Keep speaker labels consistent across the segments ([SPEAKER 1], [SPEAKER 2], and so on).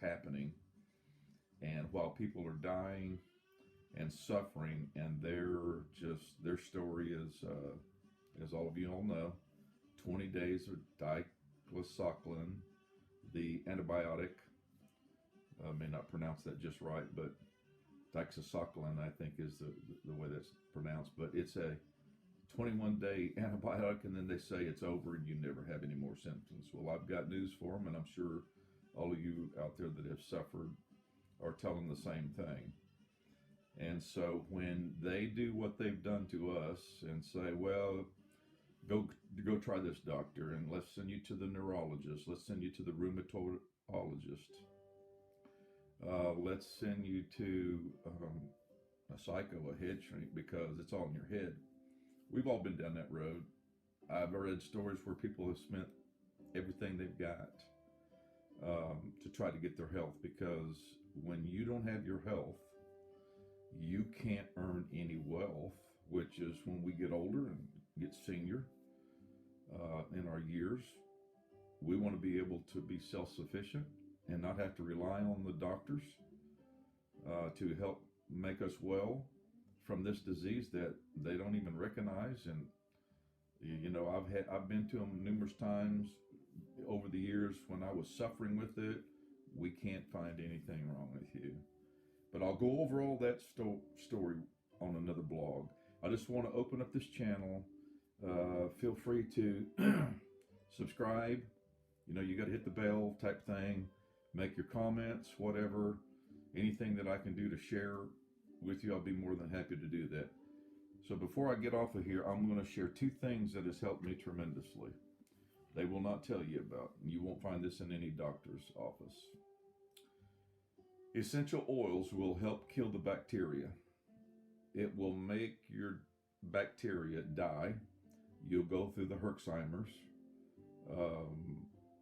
[SPEAKER 1] happening. And while people are dying and suffering, and their story is, as all of you all know, 20 days of diclofenac, the antibiotic. I may not pronounce that just right, but diclofenac, I think, is the way that's pronounced. But it's a 21-day antibiotic, and then they say it's over and you never have any more symptoms. Well, I've got news for them, and I'm sure all of you out there that have suffered are telling the same thing. And so when they do what they've done to us and say, well, go try this, doctor, and let's send you to the neurologist, let's send you to the rheumatologist, let's send you to a psycho, a head shrink, because it's all in your head. We've all been down that road. I've read stories where people have spent everything they've got to try to get their health, because when you don't have your health, you can't earn any wealth, which is when we get older and get senior in our years. We want to be able to be self-sufficient and not have to rely on the doctors to help make us well from this disease that they don't even recognize. And I've been to them numerous times over the years when I was suffering with it. We can't find anything wrong with you. But I'll go over all that story on another blog. I just want to open up this channel. Feel free to subscribe. You got to hit the bell type thing. Make your comments, whatever. Anything that I can do to share with you, I'll be more than happy to do that. So before I get off of here, I'm going to share two things that has helped me tremendously. They will not tell you about. You won't find this in any doctor's office. Essential oils will help kill the bacteria. It will make your bacteria die. You'll go through the Herxheimer's,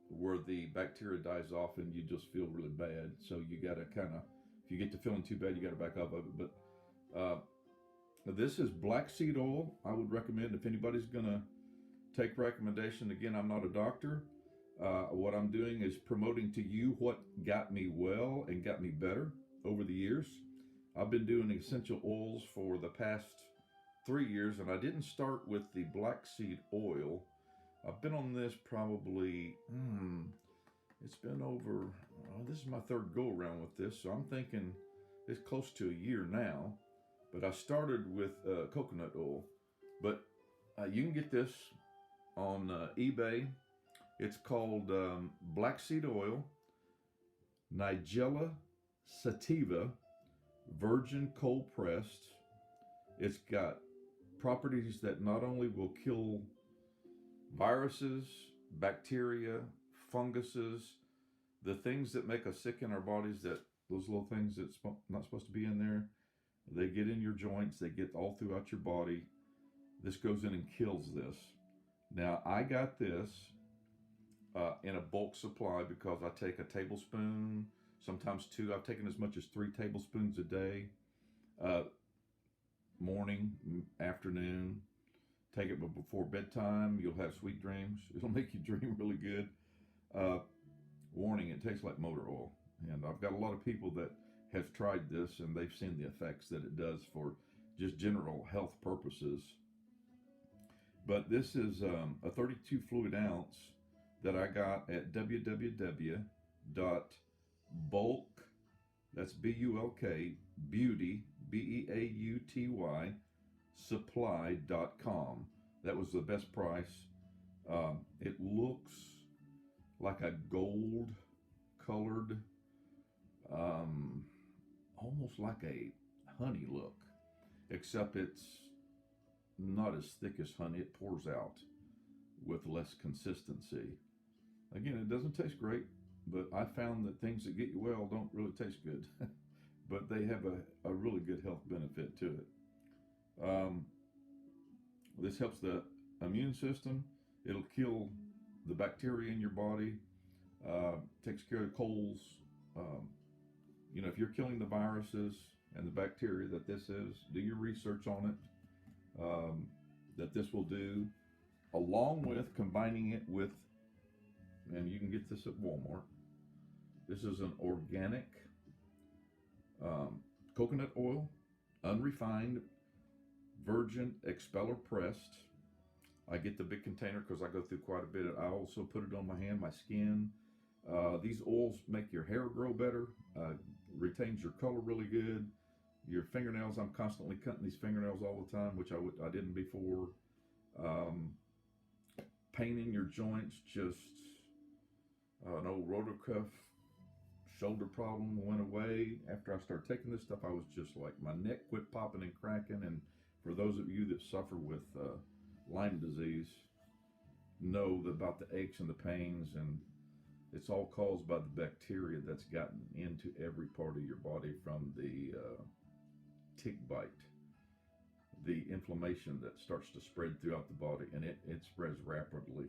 [SPEAKER 1] where the bacteria dies off and you just feel really bad. So you got to kind of, if you get to feeling too bad, you got to back off of it. But this is black seed oil. I would recommend, if anybody's going to take recommendation. Again, I'm not a doctor. What I'm doing is promoting to you what got me well and got me better over the years. I've been doing essential oils for the past 3 years, and I didn't start with the black seed oil. I've been on this probably, it's been over, this is my third go around with this, so I'm thinking it's close to a year now. But I started with coconut oil. But you can get this on eBay. It's called black seed oil, Nigella sativa, virgin cold pressed. It's got properties that not only will kill viruses, bacteria, funguses, the things that make us sick in our bodies, that those little things that's not supposed to be in there, they get in your joints, they get all throughout your body. This goes in and kills this. Now, I got this in a bulk supply because I take a tablespoon, sometimes 2. I've taken as much as 3 tablespoons a day, morning, afternoon. Take it before bedtime. You'll have sweet dreams. It'll make you dream really good. Warning, it tastes like motor oil. And I've got a lot of people that have tried this and they've seen the effects that it does for just general health purposes. But this is a 32 fluid ounce that I got at www.bulk, that's B-U-L-K, beauty, B-E-A-U-T-Y, supply.com. That was the best price. It looks like a gold colored, almost like a honey look, except it's not as thick as honey. It pours out with less consistency. Again, it doesn't taste great, but I found that things that get you well don't really taste good, but they have a really good health benefit to it. This helps the immune system. It'll kill the bacteria in your body, takes care of colds. If you're killing the viruses and the bacteria that this is, do your research on it, that this will do, along with combining it with, and you can get this at Walmart, This is an organic coconut oil, unrefined, virgin expeller pressed. I get the big container because I go through quite a bit. I also put it on my hand, my skin. These oils make your hair grow better, retains your color really good. Your fingernails, I'm constantly cutting these fingernails all the time, which I didn't before. Pain in your joints, just an old rotacuff shoulder problem went away. After I started taking this stuff, I was just like, my neck quit popping and cracking. And for those of you that suffer with Lyme disease, know about the aches and the pains, and it's all caused by the bacteria that's gotten into every part of your body from the tick bite, the inflammation that starts to spread throughout the body, and it spreads rapidly.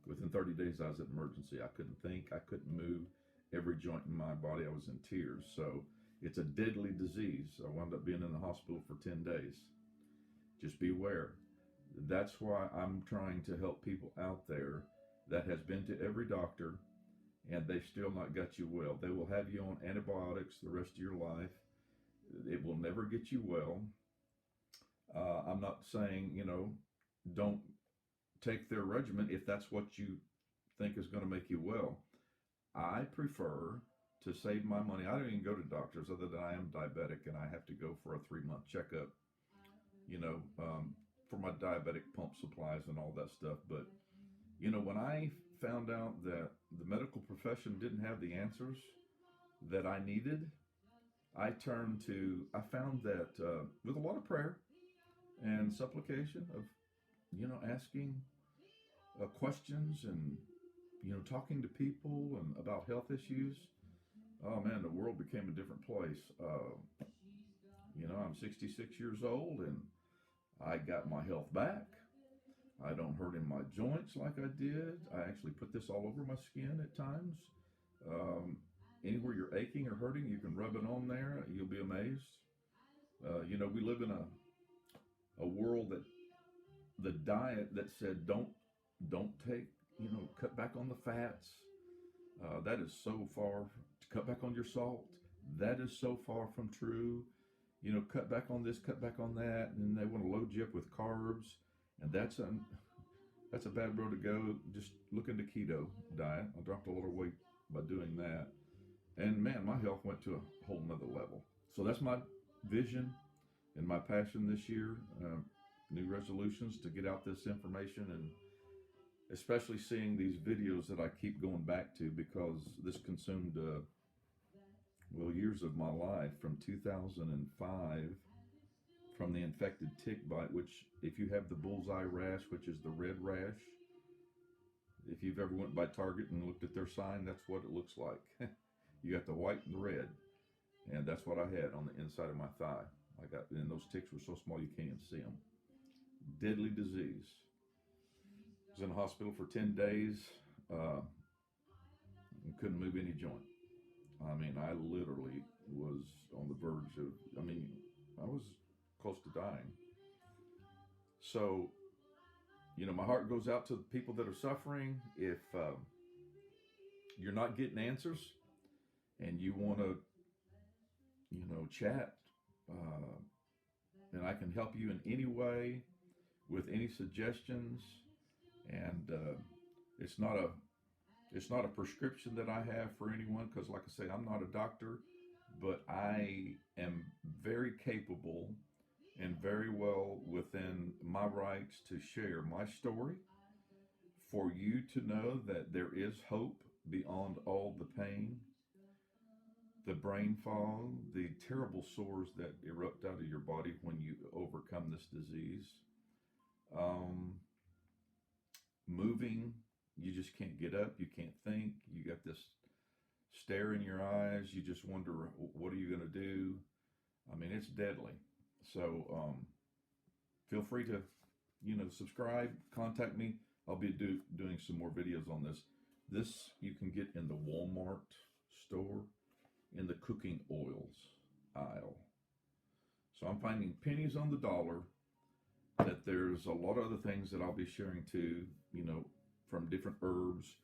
[SPEAKER 1] Within 30 days, I was at emergency. I couldn't think, I couldn't move. Every joint in my body, I was in tears. So it's a deadly disease. I wound up being in the hospital for 10 days. Just beware. That's why I'm trying to help people out there that has been to every doctor and they still not got you well. They will have you on antibiotics the rest of your life. It will never get you well. I'm not saying, don't take their regimen if that's what you think is going to make you well. I prefer to save my money. I don't even go to doctors other than I am diabetic and I have to go for a 3-month checkup, for my diabetic pump supplies and all that stuff. But, when I found out that the medical profession didn't have the answers that I needed, I found that with a lot of prayer and supplication of, asking questions and, talking to people and about health issues, oh man, the world became a different place. I'm 66 years old and I got my health back. I don't hurt in my joints like I did. I actually put this all over my skin at times. Anywhere you're aching or hurting, you can rub it on there. You'll be amazed. We live in a world that the diet that said don't take, cut back on the fats. That is so far. Cut back on your salt. That is so far from true. Cut back on this, cut back on that, and they want to load you up with carbs, and that's a bad road to go. Just look into keto diet. I dropped a lot of weight by doing that, and man, my health went to a whole nother level. So that's my vision and my passion this year. New resolutions to get out this information, and especially seeing these videos that I keep going back to, because this consumed years of my life from 2005, from the infected tick bite, which if you have the bullseye rash, which is the red rash, if you've ever went by Target and looked at their sign, that's what it looks like. You got the white and the red, and that's what I had on the inside of my thigh. And those ticks were so small you can't even see them. Deadly disease. I was in the hospital for 10 days. And couldn't move any joint. I mean, I literally was on the verge of, I was close to dying. So, my heart goes out to the people that are suffering. If you're not getting answers and you want to, chat, and I can help you in any way with any suggestions. And it's not a prescription that I have for anyone, because like I say, I'm not a doctor, but I am very capable and very well within my rights to share my story, for you to know that there is hope beyond all the pain, the brain fog, the terrible sores that erupt out of your body when you overcome this disease. Moving, you just can't get up, you can't think, you got this stare in your eyes, you just wonder, what are you going to do? It's deadly. So feel free to, subscribe, contact me. I'll be doing some more videos on this. This you can get in the Walmart store in the cooking oils aisle. So I'm finding pennies on the dollar that there's a lot of other things that I'll be sharing too, from different herbs.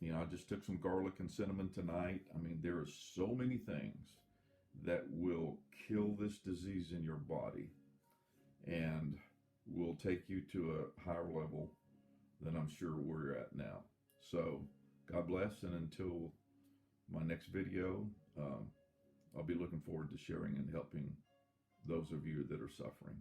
[SPEAKER 1] You know, I just took some garlic and cinnamon tonight. I mean, there are so many things that will kill this disease in your body and will take you to a higher level than I'm sure we're at now. So, God bless, and until my next video, I'll be looking forward to sharing and helping those of you that are suffering.